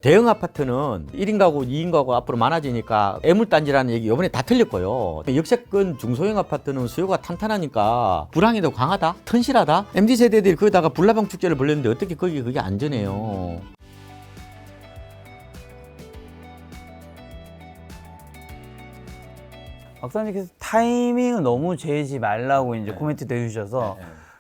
대형 아파트는 1인 가구, 2인 가구 앞으로 많아지니까 애물단지라는 얘기 이번에 다 틀렸고요. 역세권 중소형 아파트는 수요가 탄탄하니까 불황이 더 강하다? 튼실하다? MZ세대들이 거기다가 불나방 축제를 벌였는데 어떻게 그게 안전해요? 박사님께서 타이밍을 너무 재지 말라고 이제 코멘트도 해주셔서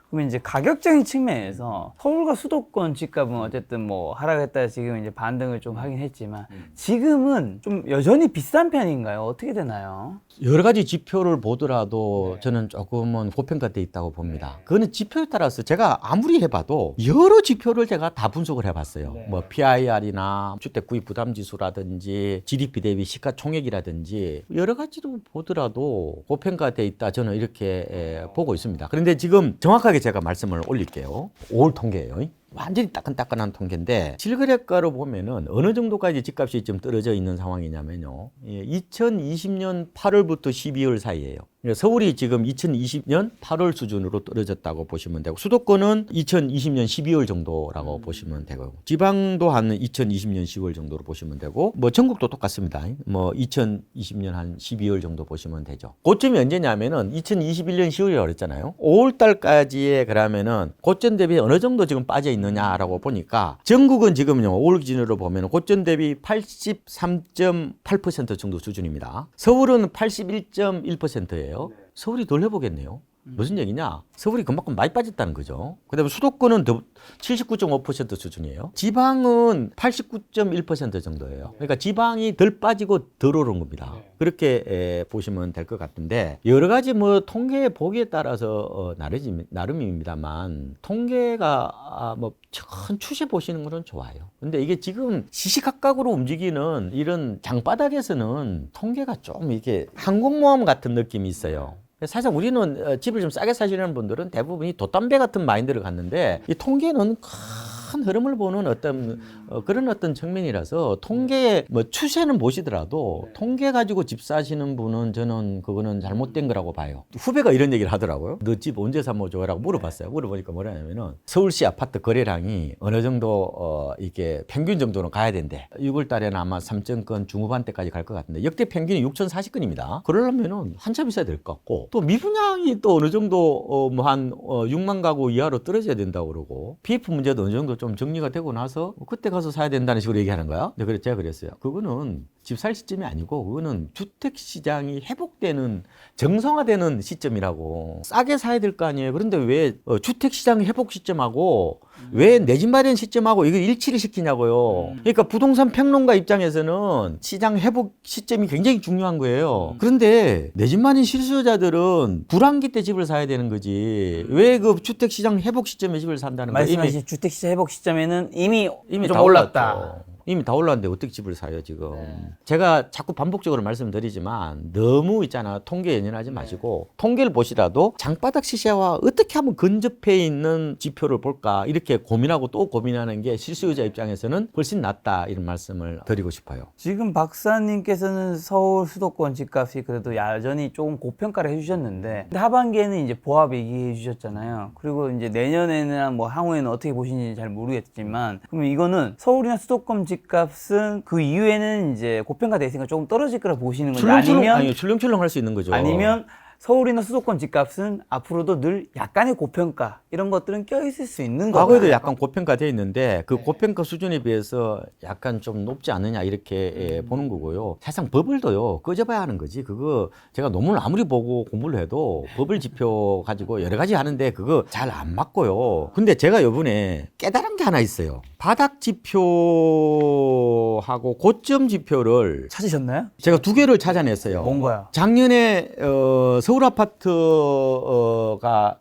그러면 이제 가격적인 측면에서 서울과 수도권 집값은 어쨌든 뭐 하락했다 지금 이제 반등을 좀 하긴 했지만 지금은 좀 여전히 비싼 편인가요? 어떻게 되나요? 여러 가지 지표를 보더라도 저는 조금은 고평가돼 있다고 봅니다. 그거는 지표에 따라서 제가 아무리 해봐도 여러 지표를 제가 다 분석을 해봤어요. 뭐 PIR이나 주택 구입 부담 지수라든지 GDP 대비 시가총액이라든지 여러 가지로 보더라도 고평가돼 있다. 저는 이렇게 보고 있습니다. 그런데 지금 정확하게 제가 말씀을 올릴게요. 5월 통계예요. 완전히 따끈따끈한 통계인데 실거래가로 보면은 어느 정도까지 집값이 좀 떨어져 있는 상황이냐면요. 2020년 8월부터 12월 사이예요. 서울이 지금 2020년 8월 수준으로 떨어졌다고 보시면 되고 수도권은 2020년 12월 정도라고 보시면 되고 지방도 한 2020년 10월 정도로 보시면 되고 뭐 전국도 똑같습니다. 뭐 2020년 한 12월 정도 보시면 되죠. 고점이 언제냐면은 2021년 10월이라고 그랬잖아요. 5월 달까지에 그러면은 고점 대비 어느 정도 지금 빠져 있느냐라고 보니까 전국은 지금요 5월 기준으로 보면 고점 대비 83.8% 정도 수준입니다. 서울은 81.1%예요. 서울이 덜 해보겠네요. 무슨 얘기냐? 서울이 그만큼 많이 빠졌다는 거죠. 그다음에 수도권은 더 79.5% 수준이에요. 지방은 89.1% 정도예요. 그러니까 지방이 덜 빠지고 덜 오른 겁니다. 그렇게 보시면 될 것 같은데 여러 가지 뭐 통계 보기에 따라서 나름입니다만 통계가 뭐 큰 추세 보시는 거는 좋아요. 근데 이게 지금 시시각각으로 움직이는 이런 장바닥에서는 통계가 좀 이게 항공모험 같은 느낌이 있어요. 사실 우리는 집을 좀 싸게 사시는 분들은 대부분이 돛담배 같은 마인드를 갖는데 이 통계는 큰 흐름을 보는 어떤 그런 어떤 측면이라서 통계 뭐 추세는 보시더라도 통계 가지고 집 사시는 분은 저는 그거는 잘못된 거라고 봐요. 후배가 이런 얘기를 하더라고요. 너 집 언제 사면 좋아라고 물어봤어요. 물어보니까 뭐라냐면은 서울시 아파트 거래량이 어느 정도 이게 평균 정도는 가야 된대. 6월 달에는 아마 3,000건 중후반대까지 갈 것 같은데 역대 평균이 6,040건입니다. 그러려면은 한참 있어야 될 것 같고 또 미분양이 또 어느 정도 뭐 한 6만 가구 이하로 떨어져야 된다고 그러고 PF 문제도 어느 정도 좀 정리가 되고 나서 그때 가서 사야 된다는 식으로 얘기하는 거야. 근데 제가 그랬어요. 그거는 집 살 시점이 아니고 그거는 주택 시장이 회복되는 정상화되는 시점이라고. 싸게 사야 될 거 아니에요. 그런데 왜 주택 시장 회복 시점하고 왜 내 집 마련 시점하고 이걸 일치를 시키냐고요. 그러니까 부동산 평론가 입장에서는 시장 회복 시점이 굉장히 중요한 거예요. 그런데 내 집 마련 실수요자들은 불황기 때 집을 사야 되는 거지. 왜 그 주택 시장 회복 시점에 집을 산다는 거예요? 말씀하신 주택 시장 회복 시점에는 이미 좀 다 올랐다. 올랐죠. 이미 다 올랐는데 어떻게 집을 사요 지금. 제가 자꾸 반복적으로 말씀드리지만 너무 있잖아 통계 연연하지 마시고 통계를 보시라도 장바닥 시세와 어떻게 하면 근접해 있는 지표를 볼까 이렇게 고민하고 또 고민하는 게 실수요자 입장에서는 훨씬 낫다 이런 말씀을 드리고 싶어요. 지금 박사님께서는 서울 수도권 집값이 그래도 여전히 조금 고평가를 해주셨는데 하반기에는 이제 보합 얘기해 주셨잖아요. 그리고 이제 내년에는 뭐 향후에는 어떻게 보시는지 잘 모르겠지만 그러면 이거는 서울이나 수도권 집값은 그 이후에는 이제 고평가돼 있으니까 조금 떨어질 거라 보시는 건지 아니면 출렁출렁 할 수 있는 거죠. 아니면 서울이나 수도권 집값은 앞으로도 늘 약간의 고평가 이런 것들은 껴있을 수 있는 거예요. 과거에도 약간 고평가되어 있는데 그 고평가 수준에 비해서 약간 좀 높지 않느냐 이렇게 보는 거고요. 사실상 버블도요 꺼져봐야 하는 거지. 그거 제가 논문을 아무리 보고 공부를 해도 버블 지표 가지고 여러 가지 하는데 그거 잘 안 맞고요. 근데 제가 이번에 깨달은 게 하나 있어요. 바닥 지표하고 고점 지표를 찾으셨나요? 제가 두 개를 찾아냈어요. 뭔가요? 작년에 서울 아파트가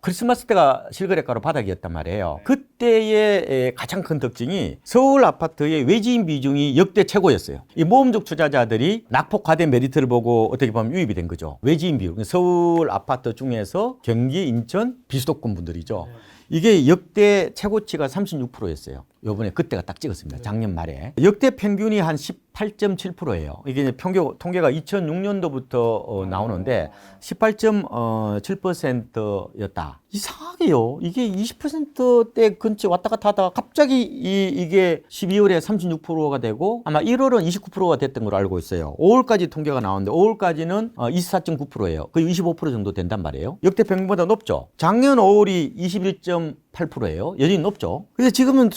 크리스마스 때가 실거래가로 바닥이었단 말이에요. 그때의 가장 큰 특징이 서울 아파트의 외지인 비중이 역대 최고였어요. 이 모험적 투자자들이 낙폭 과대 메리트를 보고 어떻게 보면 유입이 된 거죠. 외지인 비율. 서울 아파트 중에서 경기, 인천, 비수도권 분들이죠. 이게 역대 최고치가 36%였어요. 요번에 그때가 딱 찍었습니다. 작년 말에. 역대 평균이 한 18.7%예요. 이게 이제 통계가 2006년도부터 나오는데 18.7%였다. 이상하게요. 이게 20%대 근처 왔다 갔다 하다가 갑자기 이게 12월에 36%가 되고 아마 1월은 29%가 됐던 걸로 알고 있어요. 5월까지 통계가 나오는데 5월까지는 24.9%예요. 거의 25% 정도 된단 말이에요. 역대 평균보다 높죠. 작년 5월이 21.8%예요. 여전히 높죠. 그래서 지금은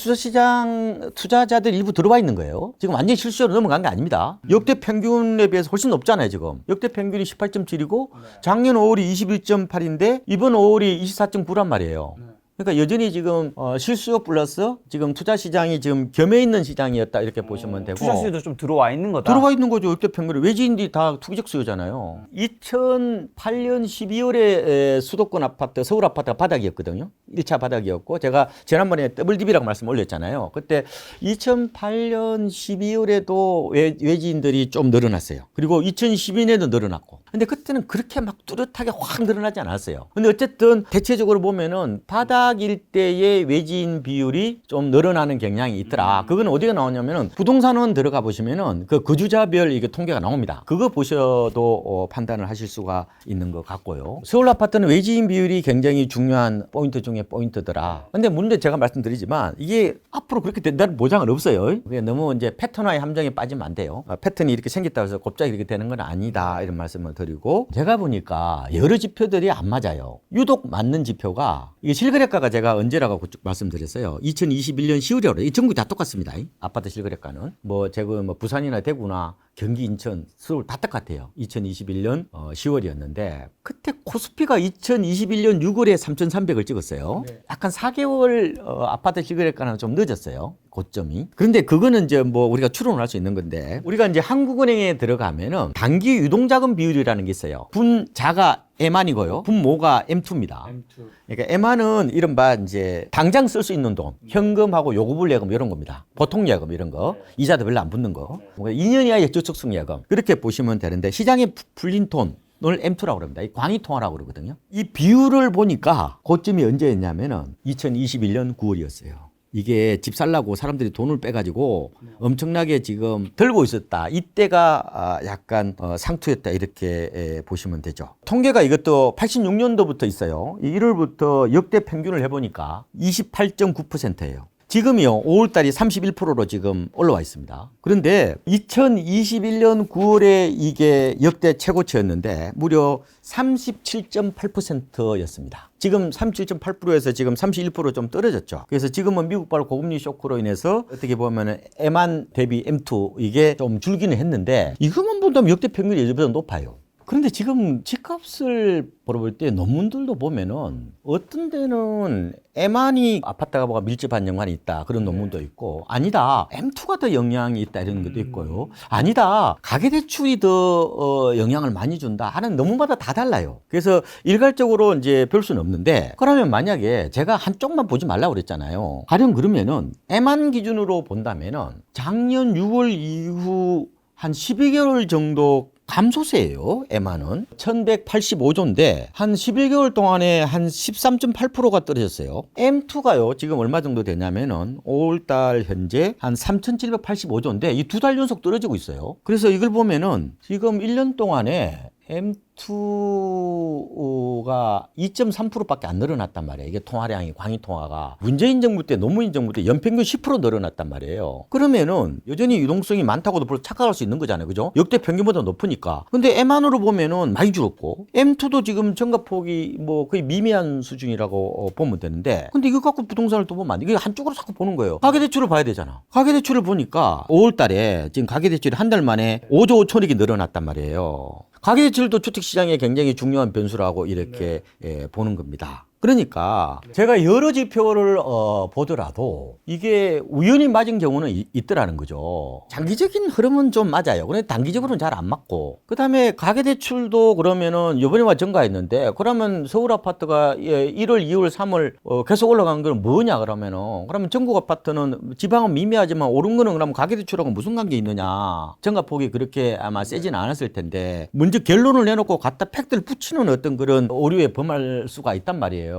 투자자들 일부 들어와 있는 거예요. 지금 완전히 실수로 넘어간 게 아닙니다. 역대 평균에 비해서 훨씬 높잖아요, 지금. 역대 평균이 18.7이고 작년 5월이 21.8인데 이번 5월이 24.9란 말이에요. 그러니까 여전히 지금 실수요 플러스 지금 투자 시장이 지금 겸해 있는 시장이었다 이렇게 보시면 되고 투자 수요도 좀 들어와 있는 거다. 들어와 있는 거죠. 역대 평균에 외지인들이 다 투기적 수요잖아요. 2008년 12월에 수도권 아파트, 서울 아파트가 바닥이었거든요. 1차 바닥이었고 제가 지난번에 WDB라고 말씀 올렸잖아요. 그때 2008년 12월에도 외지인들이 좀 늘어났어요. 그리고 2012년에도 늘어났고. 근데 그때는 그렇게 막 뚜렷하게 확 늘어나지 않았어요. 근데 어쨌든 대체적으로 보면은 바닥일 때의 외지인 비율이 좀 늘어나는 경향이 있더라. 그건 어디가 나오냐면은 부동산원 들어가 보시면은 그 거주자별 이게 통계가 나옵니다. 그거 보셔도 판단을 하실 수가 있는 것 같고요. 서울 아파트는 외지인 비율이 굉장히 중요한 포인트 중에 포인트더라. 근데 문제 제가 말씀드리지만 이게 앞으로 그렇게 된다는 보장은 없어요. 그게 너무 이제 패턴화의 함정에 빠지면 안 돼요. 패턴이 이렇게 생겼다고 해서 갑자기 이렇게 되는 건 아니다. 이런 말씀을 드리고 제가 보니까 여러 지표들이 안 맞아요. 유독 맞는 지표가 이게 실거래가가 제가 언제라고 말씀드렸어요. 2021년 10월이라고 그래요. 전국이 다 똑같습니다. 아파트 실거래가는 제가 부산이나 대구나 경기, 인천, 서울 다 똑같아요. 2021년 10월이었는데 그때 코스피가 2021년 6월에 3,300을 찍었어요. 약간 4개월 아파트 실거래가는 좀 늦었어요. 고점이. 그런데 그거는 이제 우리가 추론을 할 수 있는 건데 우리가 이제 한국은행에 들어가면은 단기 유동자금 비율이라는 게 있어요. 분자가 M안이고요. 분모가 M2입니다. 그러니까 M안은 이른바 이제 당장 쓸 수 있는 돈, 현금하고 요구불예금 이런 겁니다. 보통 예금 이런 거, 이자도 별로 안 붙는 거. 2년 이하의 저축성 예금 그렇게 보시면 되는데 시장에 풀린 돈을 M2라고 그럽니다. 이 광의통화라고 그러거든요. 이 비율을 보니까 고점이 언제였냐면은 2021년 9월이었어요. 이게 집 살라고 사람들이 돈을 빼가지고 엄청나게 지금 들고 있었다. 이때가 약간 상투였다. 이렇게 보시면 되죠. 통계가 이것도 86년도부터 있어요. 1월부터 역대 평균을 해보니까 28.9%예요. 지금이요, 5월달이 31%로 지금 올라와 있습니다. 그런데 2021년 9월에 이게 역대 최고치였는데 무려 37.8%였습니다. 지금 37.8%에서 지금 31% 좀 떨어졌죠. 그래서 지금은 미국발 고금리 쇼크로 인해서 어떻게 보면은 M1 대비 M2 이게 좀 줄기는 했는데 이것만 본다면 역대 평균이 예전보다 높아요. 그런데 지금 집값을 보러 볼 때 논문들도 보면은 어떤 데는 M1이 아파트가 뭐가 밀집한 영향이 있다. 그런 논문도 있고 아니다. M2가 더 영향이 있다. 이런 것도 있고요. 아니다. 가계대출이 더 영향을 많이 준다 하는 논문마다 다 달라요. 그래서 일괄적으로 이제 볼 수는 없는데 그러면 만약에 제가 한쪽만 보지 말라고 그랬잖아요. 가령 그러면은 M1 기준으로 본다면은 작년 6월 이후 한 12개월 정도 감소세예요. M1은 1185조인데 한 11개월 동안에 한 13.8%가 떨어졌어요. M2가요. 지금 얼마 정도 되냐면은 5월달 현재 한 3785조인데 이 2달 연속 떨어지고 있어요. 그래서 이걸 보면은 지금 1년 동안에 M2가 2.3%밖에 안 늘어났단 말이에요. 이게 통화량이 광의통화가 문재인 정부 때 노무현 정부 때 연평균 10% 늘어났단 말이에요. 그러면은 여전히 유동성이 많다고도 별로 착각할 수 있는 거잖아요. 그죠? 역대 평균보다 높으니까. 근데 M1으로 보면은 많이 줄었고 M2도 지금 증가폭이 거의 미미한 수준이라고 보면 되는데 근데 이거 갖고 부동산을 또 보면 안 돼. 이게 한쪽으로 자꾸 보는 거예요. 가계대출을 봐야 되잖아. 가계대출을 보니까 5월 달에 지금 가계대출이 한 달 만에 5조 5천억이 늘어났단 말이에요. 가계대출도 주택시장에 굉장히 중요한 변수라고 이렇게 보는 겁니다. 그러니까 제가 여러 지표를 보더라도 이게 우연히 맞은 경우는 있더라는 거죠. 장기적인 흐름은 좀 맞아요. 그런데 단기적으로는 잘 안 맞고 그다음에 가계대출도 그러면은 이번에만 증가했는데 그러면 서울 아파트가 1월, 2월, 3월 계속 올라간 건 뭐냐 그러면 전국 아파트는 지방은 미미하지만 오른 거는 그러면 가계대출하고 무슨 관계 있느냐. 증가폭이 그렇게 아마 세지는 않았을 텐데 먼저 결론을 내놓고 갖다 팩트를 붙이는 어떤 그런 오류에 범할 수가 있단 말이에요.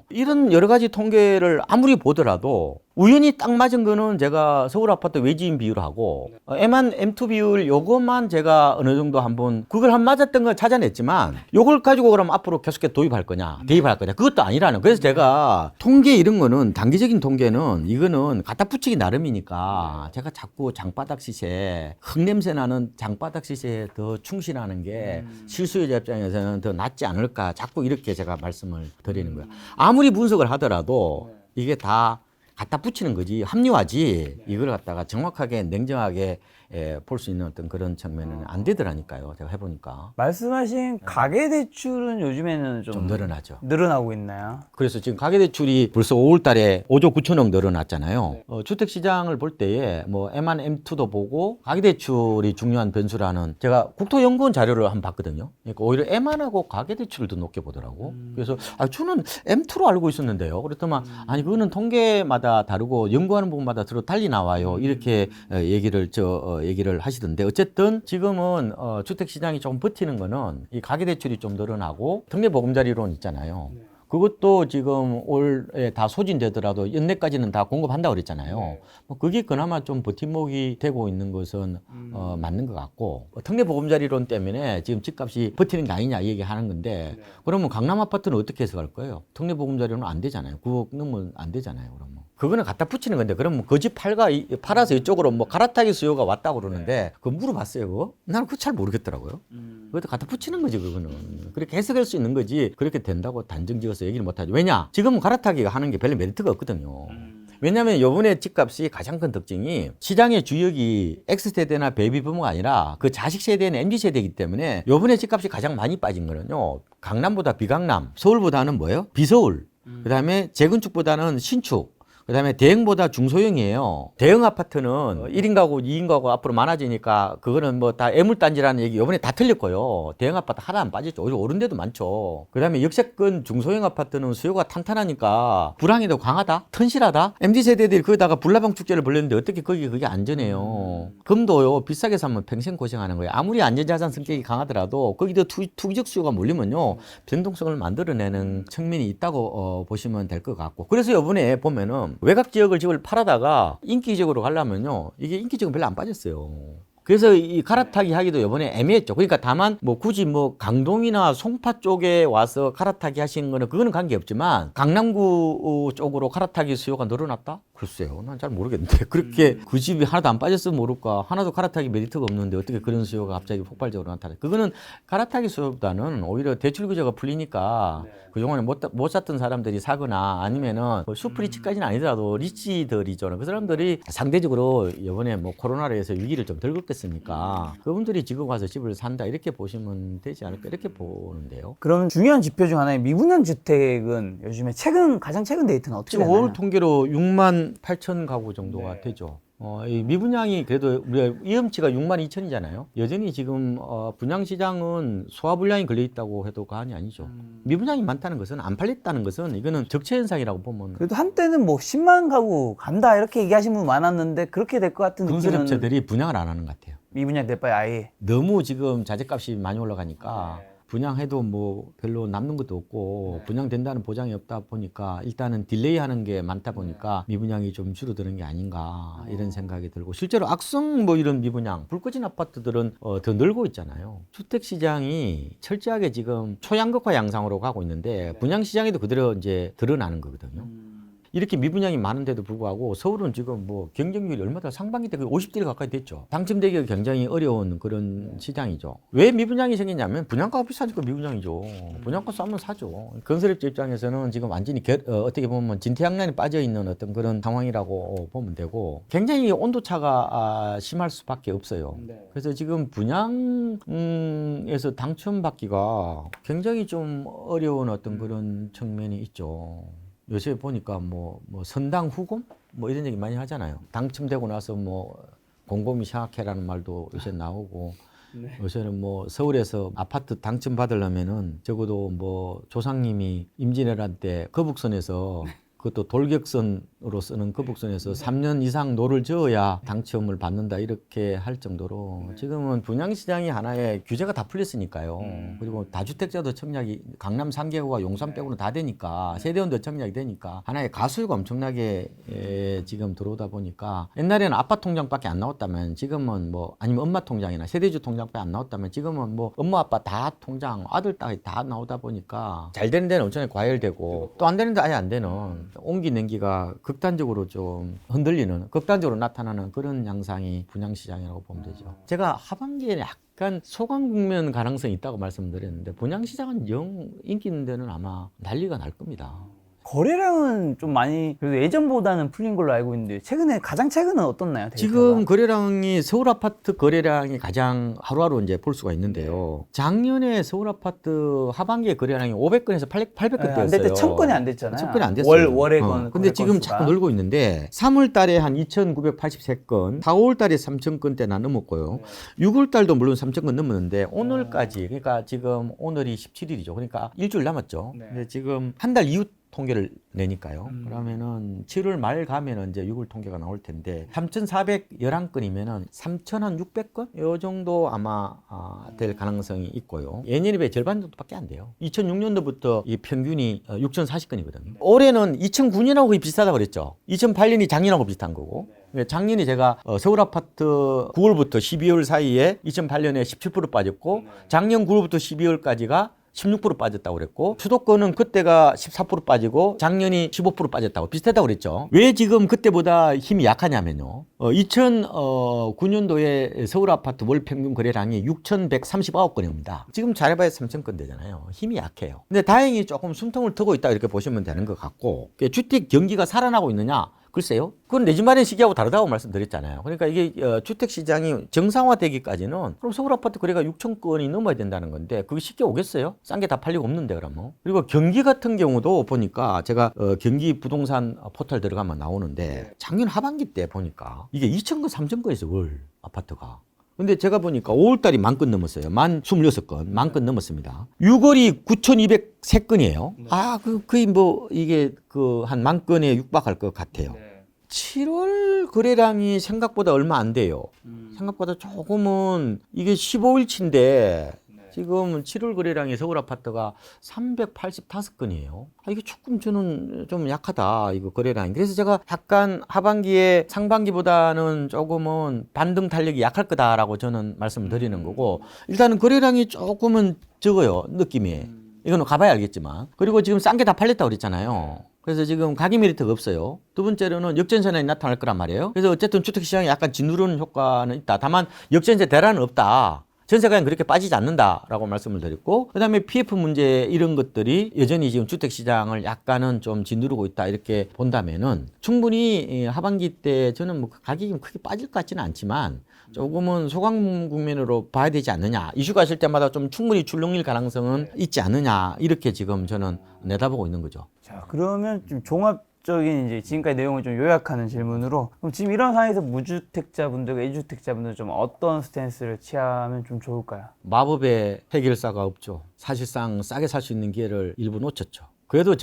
이런 여러 가지 통계를 아무리 보더라도 우연히 딱 맞은 거는 제가 서울 아파트 외지인 비율 하고 M1, M2 비율 요것만 제가 어느 정도 한번 그걸 한 맞았던 걸 찾아냈지만 요걸 가지고 그럼 앞으로 계속해서 도입할 거냐 대입할 거냐 그것도 아니라는. 그래서 제가 통계 이런 거는 단기적인 통계는 이거는 갖다 붙이기 나름이니까 제가 자꾸 장바닥 시세 흙냄새 나는 장바닥 시세에 더 충실하는 게 실수요자 입장에서는 더 낫지 않을까 자꾸 이렇게 제가 말씀을 드리는 거예요. 아무리 분석을 하더라도 이게 다 갖다 붙이는 거지 합리화지 이걸 갖다가 정확하게 냉정하게 볼 수 있는 어떤 그런 측면은 안 되더라니까요. 제가 해보니까 말씀하신 가계대출은 요즘에는 좀 늘어나죠. 늘어나고 있나요? 그래서 지금 가계대출이 벌써 5월 달에 5조 9천억 늘어났잖아요. 주택시장을 볼 때에 뭐 M1, M2도 보고 가계대출이 중요한 변수라는 제가 국토연구원 자료를 한번 봤거든요. 그러니까 오히려 M1하고 가계대출을 더 높게 보더라고. 그래서 저는 M2로 알고 있었는데요. 그렇더만 아니 그거는 통계마다 다르고 연구하는 부분마다 서로 달리 나와요. 이렇게 얘기를 하시던데 어쨌든 지금은 주택시장이 조금 버티는 거는 이 가계대출이 좀 늘어나고 특례보금자리론 있잖아요. 그것도 지금 올해 다 소진되더라도 연내까지는 다 공급한다고 그랬잖아요. 뭐 그게 그나마 좀 버팀목이 되고 있는 것은 맞는 것 같고 특례보금자리론 때문에 지금 집값이 버티는 게 아니냐 얘기하는 건데 그러면 강남 아파트는 어떻게 해석할 거예요? 특례보금자리론은 안 되잖아요. 그거 넣으면 안 되잖아요. 그러면. 그거는 갖다 붙이는 건데 그러면 그 집 팔아서 이쪽으로 뭐 갈아타기 수요가 왔다고 그러는데 그거 물어봤어요 그거? 나는 그거 잘 모르겠더라고요. 그것도 갖다 붙이는 거지 그거는. 그렇게 해석할 수 있는 거지 그렇게 된다고 단정 지어서 얘기를 못하죠. 왜냐? 지금 갈아타기가 하는 게 별로 메리트가 없거든요. 왜냐하면 요번에 집값이 가장 큰 특징이 시장의 주역이 X세대나 베이비부모가 아니라 그 자식 세대는 MZ세대이기 때문에 요번에 집값이 가장 많이 빠진 거는요. 강남보다 비강남, 서울보다는 뭐예요? 비서울, 그다음에 재건축보다는 신축, 그다음에 대형보다 중소형이에요. 대형 아파트는 1인 가구, 2인 가구 앞으로 많아지니까 그거는 뭐 다 애물단지라는 얘기 이번에 다 틀렸고요. 대형 아파트 하나 안 빠졌죠. 오히려 오른 데도 많죠. 그다음에 역세권 중소형 아파트는 수요가 탄탄하니까 불황이 더 강하다? 튼실하다? MZ세대들이 거기다가 불나방 축제를 벌렸는데 어떻게 그게 안전해요. 금도요. 비싸게 사면 평생 고생하는 거예요. 아무리 안전자산 성격이 강하더라도 거기도 투기적 수요가 몰리면요. 변동성을 만들어내는 측면이 있다고 보시면 될 것 같고 그래서 이번에 보면은 외곽 지역을 집을 팔아다가 인기 지역으로 가려면요. 이게 인기 지역은 별로 안 빠졌어요. 그래서 이 갈아타기 하기도 이번에 애매했죠. 그러니까 다만 뭐 굳이 뭐 강동이나 송파 쪽에 와서 갈아타기 하시는 거는 그거는 관계없지만 강남구 쪽으로 갈아타기 수요가 늘어났다? 글쎄요. 난 잘 모르겠는데. 그렇게 그 집이 하나도 안 빠졌으면 모를까. 하나도 갈아타기 메리트가 없는데 어떻게 그런 수요가 갑자기 폭발적으로 나타나. 그거는 갈아타기 수요보다는 오히려 대출 규제가 풀리니까 그동안에 못 샀던 사람들이 사거나 아니면은 뭐 슈프리치까지는 아니더라도 리치들이죠. 그 사람들이 상대적으로 이번에 뭐 코로나로 해서 위기를 좀 덜 겪었으니까 그분들이 지금 와서 집을 산다 이렇게 보시면 되지 않을까 이렇게 보는데요. 그러면 중요한 지표 중 하나인 미분양 주택은 요즘에 가장 최근 데이터는 어떻게 지금 되나요? 5월 통계로 6만 8천 가구 정도가 되죠. 이 미분양이 그래도 우리가 이음치가 6만 2천이잖아요. 여전히 지금 분양 시장은 소화불량이 걸려 있다고 해도 과언이 아니죠. 미분양이 많다는 것은 안 팔렸다는 것은 이거는 적체 현상이라고 보면 그래도 한때는 뭐 10만 가구 간다 이렇게 얘기하시는 분 많았는데 그렇게 될 것 같은 느낌은 건설업체들이 분양을 안 하는 것 같아요. 미분양 될 바에 아예 너무 지금 자재값이 많이 올라가니까 분양해도 뭐 별로 남는 것도 없고 분양된다는 보장이 없다 보니까 일단은 딜레이 하는 게 많다 보니까 미분양이 좀 줄어드는 게 아닌가 이런 생각이 들고 실제로 악성 뭐 이런 미분양 불 꺼진 아파트들은 더 늘고 있잖아요. 주택시장이 철저하게 지금 초양극화 양상으로 가고 있는데 분양시장에도 그대로 이제 드러나는 거거든요. 이렇게 미분양이 많은데도 불구하고 서울은 지금 뭐 경쟁률이 얼마나 상반기 때 50대 가까이 됐죠. 당첨되기가 굉장히 어려운 그런 시장이죠. 왜 미분양이 생기냐면 분양가가 비싸니까 미분양이죠. 분양가 싸면 사죠. 건설업체 입장에서는 지금 완전히 어떻게 보면 진퇴양난에 빠져 있는 어떤 그런 상황이라고 보면 되고 굉장히 온도차가 심할 수밖에 없어요. 그래서 지금 분양에서 당첨받기가 굉장히 좀 어려운 어떤 그런 측면이 있죠. 요새 보니까 뭐 선당 후금 뭐 이런 얘기 많이 하잖아요. 당첨되고 나서 뭐 곰곰이 생각해라는 말도 요새 나오고 요새는 뭐 서울에서 아파트 당첨 받으려면은 적어도 뭐 조상님이 임진왜란 때 거북선에서 그것도 돌격선으로 쓰는 거북선에서 3년 이상 노를 저어야 당첨을 받는다 이렇게 할 정도로 지금은 분양시장이 하나의 규제가 다 풀렸으니까요. 그리고 다주택자도 청약이 강남 3개구가 용산 빼고는 다 되니까 세대원도 청약이 되니까 하나의 가수요가 엄청나게 지금 들어오다 보니까 옛날에는 아빠 통장밖에 안 나왔다면 지금은 뭐 아니면 엄마 통장이나 세대주 통장밖에 안 나왔다면 지금은 뭐 엄마 아빠 다 통장 아들 딸이 다 나오다 보니까 잘 되는 데는 엄청나게 과열되고 또 안 되는 데 아예 안 되는 옹기 냉기가 극단적으로 좀 흔들리는 극단적으로 나타나는 그런 양상이 분양시장이라고 보면 되죠. 제가 하반기에 약간 소강 국면 가능성이 있다고 말씀드렸는데 분양시장은 영 인기 있는 데는 아마 난리가 날 겁니다. 거래량은 좀 많이 그래도 예전보다는 풀린 걸로 알고 있는데 가장 최근은 어떻나요? 데이터가? 지금 거래량이 서울 아파트 거래량이 가장 하루하루 이제 볼 수가 있는데요. 작년에 서울 아파트 하반기에 거래량이 500건에서 800건대였어요. 안 될 때 1000건이 안 됐잖아요. 1000건이 안 됐어요. 월에 건. 근데 지금 자꾸 늘고 있는데 3월 달에 한 2,983건, 4월 달에 3,000건대나 넘었고요. 6월 달도 물론 3,000건 넘었는데 오늘까지 그러니까 지금 오늘이 17일이죠. 그러니까 일주일 남았죠. 근데 지금 한 달 이후 통계를 내니까요. 그러면은 7월 말 가면은 이제 6월 통계가 나올 텐데 3,411건이면은 3,600건 요 정도 아마 될 가능성이 있고요. 예년에 비해 절반 정도밖에 안 돼요. 2006년도부터 이 평균이 6,040건이거든요. 올해는 2009년하고 거의 비슷하다고 그랬죠. 2008년이 작년하고 비슷한 거고. 작년에 제가 서울 아파트 9월부터 12월 사이에 2008년에 17% 빠졌고 작년 9월부터 12월까지가 16% 빠졌다고 그랬고 수도권은 그때가 14% 빠지고 작년이 15% 빠졌다고 비슷하다고 그랬죠. 왜 지금 그때보다 힘이 약하냐면요. 2009년도에 서울 아파트 월 평균 거래량이 6,139건입니다. 지금 잘해봐야 3,000건 되잖아요. 힘이 약해요. 근데 다행히 조금 숨통을 트고 있다 이렇게 보시면 되는 것 같고 주택 경기가 살아나고 있느냐? 글쎄요. 그건 내 집 마련 시기하고 다르다고 말씀드렸잖아요. 그러니까 이게 주택 시장이 정상화되기까지는 그럼 서울 아파트 거래가 6,000건이 넘어야 된다는 건데 그게 쉽게 오겠어요? 싼 게 다 팔리고 없는데 그러면. 그리고 경기 같은 경우도 보니까 제가 경기 부동산 포털 들어가면 나오는데 작년 하반기 때 보니까 이게 2,000건, 3,000건에서 월 아파트가. 근데 제가 보니까 5월달이 10,000건 넘었어요. 26,000건, 10,000건 넘었습니다. 6월이 9,203건이에요. 거의 뭐 이게 한 10,000건에 육박할 것 같아요. 7월 거래량이 생각보다 얼마 안 돼요. 생각보다 조금은 이게 15일치인데 지금 7월 거래량이 서울 아파트가 385건이에요. 이게 조금 저는 좀 약하다, 이거 거래량이. 그래서 제가 약간 하반기에 상반기보다는 조금은 반등 탄력이 약할 거다라고 저는 말씀을 드리는 거고, 일단은 거래량이 조금은 적어요, 느낌이. 이거는 가봐야 알겠지만. 그리고 지금 싼 게 다 팔렸다고 그랬잖아요. 그래서 지금 가격 메리트가 없어요. 두 번째로는 역전세난이 나타날 거란 말이에요. 그래서 어쨌든 주택시장에 약간 짓누르는 효과는 있다. 다만 역전세 대란은 없다. 전세가 그렇게 빠지지 않는다라고 말씀을 드렸고, 그다음에 PF 문제 이런 것들이 여전히 지금 주택시장을 약간은 좀 짓누르고 있다 이렇게 본다면은 충분히 하반기 때 저는 뭐 가격이 크게 빠질 것 같지는 않지만 조금은 소강 국면으로 봐야 되지 않느냐. 이슈가 있을 때마다 좀 충분히 출렁일 가능성은 있지 않느냐. 이렇게 지금 저는 내다보고 있는 거죠. 자, 그러면 좀 종합적인 이제 지금까지 내용을 좀 요약하는 질문으로, 그럼 지금 이런 상황에서 무주택자분들과 이주택자분들 좀 어떤 스탠스를 취하면 좀 좋을까요? 마법의 해결사가 없죠. 사실상 싸게 살 수 있는 기회를 일부 놓쳤죠. 그래도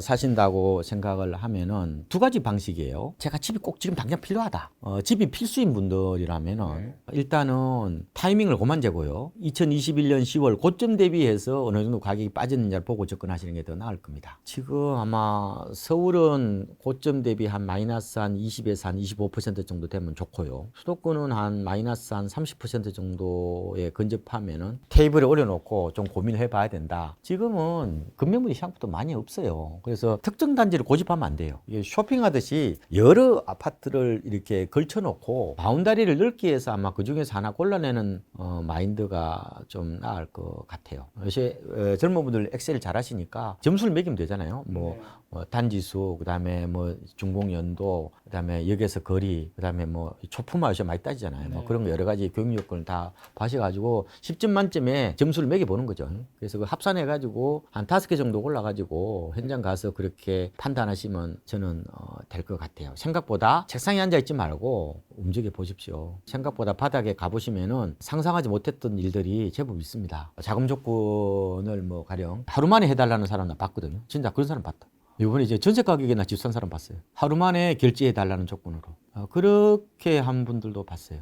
사신다고 생각을 하면은 두 가지 방식이에요. 제가 집이 꼭 지금 당장 필요하다. 집이 필수인 분들이라면은 일단은 타이밍을 그만 재고요. 2021년 10월 고점 대비해서 어느 정도 가격이 빠졌는지를 보고 접근하시는 게 더 나을 겁니다. 지금 아마 서울은 고점 대비 한 마이너스 한 20에서 한 25% 정도 되면 좋고요. 수도권은 한 마이너스 한 30% 정도에 근접하면은 테이블에 올려놓고 좀 고민해 봐야 된다. 지금은 금매물이 생각보다 많이 없어요. 그래서 특정 단지를 고집하면 안 돼요. 이게 쇼핑하듯이 여러 아파트를 이렇게 걸쳐놓고 바운다리를 넓게 해서 아마 그 중에서 하나 골라내는 마인드가 좀 나을 것 같아요. 요새 젊은 분들 엑셀 잘 하시니까 점수를 매기면 되잖아요. 단지수, 그다음에 뭐 준공연도, 그다음에 역에서 거리, 그다음에 뭐 초품화 요새 많이 따지잖아요. 뭐 그런 거 여러 가지 교육 요건을 다 봐셔가지고 10점 만점에 점수를 매겨보는 거죠. 그래서 그 합산해가지고 한 5개 정도 골라가지고 현장 가서 그렇게 판단하시면 저는 될 것 같아요. 생각보다 책상에 앉아 있지 말고 움직여 보십시오. 생각보다 바닥에 가보시면은 상상하지 못했던 일들이 제법 있습니다. 자금 조건을 뭐 가령 하루 만에 해달라는 사람 나 봤거든요. 진짜 그런 사람 봤다. 이번에 이제 전세 가격이나 집 산 사람 봤어요. 하루 만에 결제해 달라는 조건으로. 그렇게 한 분들도 봤어요.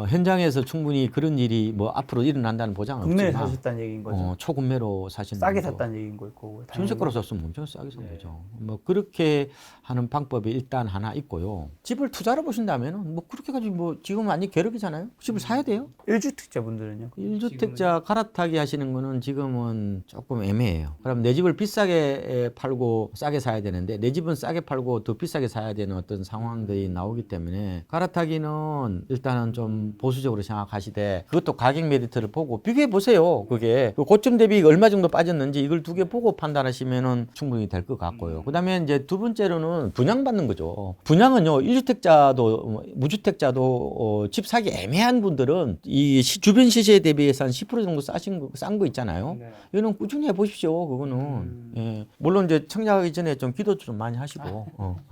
현장에서 충분히 그런 일이 뭐 앞으로 일어난다는 보장은 국내에 없지만 사셨다는 얘기인 거죠. 초급매로 사시는 싸게 분도 샀다는 얘기인 거고. 전세가로 샀으면 엄청 싸게 산 네. 거죠. 뭐 그렇게 하는 방법이 일단 하나 있고요. 집을 투자로 보신다면은 뭐 그렇게 가지고 뭐 지금 완전 괴력이잖아요. 집을 사야 돼요. 1주택자분들은요? 1주택자 갈아타기 하시는 거는 지금은 조금 애매해요. 그럼 내 집을 비싸게 팔고 싸게 사야 되는데 내 집은 싸게 팔고 더 비싸게 사야 되는 어떤 상황들이 나오기 때문에 갈아타기는 일단은 좀 보수적으로 생각하시되 그것도 가격 메리트를 보고 비교해 보세요. 그게 그 고점 대비 얼마 정도 빠졌는지 이걸 두 개 보고 판단하시면은 충분히 될 것 같고요. 그다음에 이제 두 번째로는 분양받는 거죠. 분양은요 1주택자도 무주택자도 집 사기 애매한 분들은 이 주변 시세에 대비해서 한 10% 정도 싼 거 있잖아요. 네. 이거는 꾸준히 해보십시오. 그거는 예. 물론 이제 청약하기 전에 좀 기도 좀 많이 하시고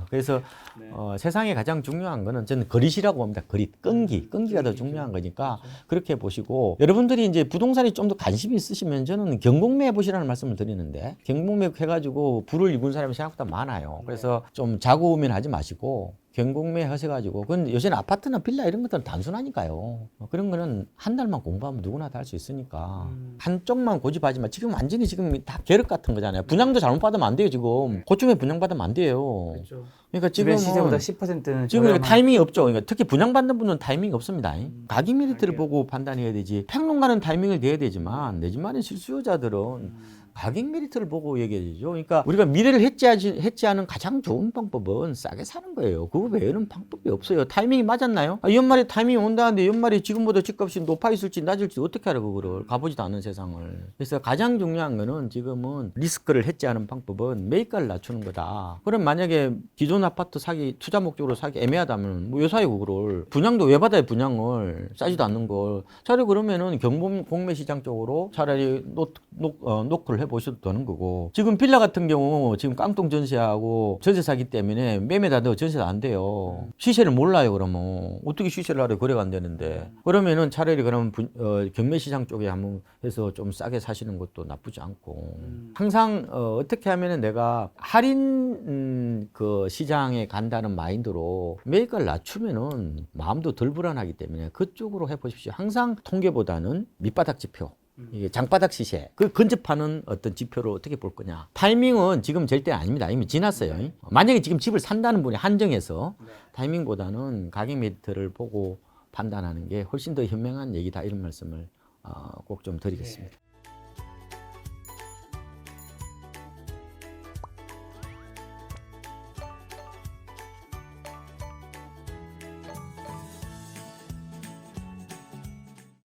그래서 네. 세상에 가장 중요한 거는 저는 거리시라고 봅니다. 거리 끈기가 더 중요한 거니까 그렇게 보시고 여러분들이 이제 부동산에 좀 더 관심이 있으시면 저는 경공매 해보시라는 말씀을 드리는데 경공매 해가지고 부를 입은 사람이 생각보다 많아요. 그래서 좀 자고우면 하지 마시고 경공매 하셔가지고 그건 요새는 아파트나 빌라 이런 것들은 단순하니까요. 그런 거는 한 달만 공부하면 누구나 다 할 수 있으니까 한쪽만 고집하지만 지금 완전히 지금 다 계륵 같은 거잖아요. 분양도 잘못 받으면 안 돼요. 지금 고점에 분양받으면 안 돼요. 그러니까 주변 시세보다 지금은 10%는 지금 이렇게 타이밍이 없죠. 그러니까 특히 분양받는 분은 타이밍이 없습니다. 가격 메리트를 보고 판단해야 되지. 평론가는 타이밍을 내야 되지만 내 집 마련 실수요자들은 가격 메리트를 보고 얘기해야죠. 그러니까 우리가 미래를 해지하는 가장 좋은 방법은 싸게 사는 거예요. 그거 외에는 방법이 없어요. 타이밍이 맞았나요? 연말에 타이밍이 온다는데 연말에 지금보다 집값이 높아 있을지 낮을지 어떻게 알아 그거를. 가보지도 않은 세상을. 그래서 가장 중요한 거는 지금은 리스크를 해지하는 방법은 매입가를 낮추는 거다. 그럼 만약에 기존 아파트 사기 투자 목적으로 사기 애매하다면 뭐 왜 사요 그거를. 분양도 왜 받아요 분양을. 싸지도 않는 걸. 차라리 그러면은 공매 시장 쪽으로 차라리 노크를 보셔도 되는 거고 지금 빌라 같은 경우 지금 깡통 전세하고 전세 사기 때문에 매매도 안 되고 전세도 안 돼요. 시세를 몰라요. 그러면 어떻게 시세를 알아요? 거래가 안 되는데 그러면은 차라리 그러면 경매 시장 쪽에 한번 해서 좀 싸게 사시는 것도 나쁘지 않고 항상 어떻게 하면은 내가 할인 그 시장에 간다는 마인드로 매입가를 낮추면은 마음도 덜 불안하기 때문에 그쪽으로 해보십시오. 항상 통계보다는 밑바닥 지표 이게 장바닥 시세, 그 근접하는 어떤 지표로 어떻게 볼 거냐. 타이밍은 지금 절대 아닙니다. 이미 지났어요. 만약에 지금 집을 산다는 분이 한정해서 타이밍보다는 가격 메리트를 보고 판단하는 게 훨씬 더 현명한 얘기다 이런 말씀을 꼭 좀 드리겠습니다.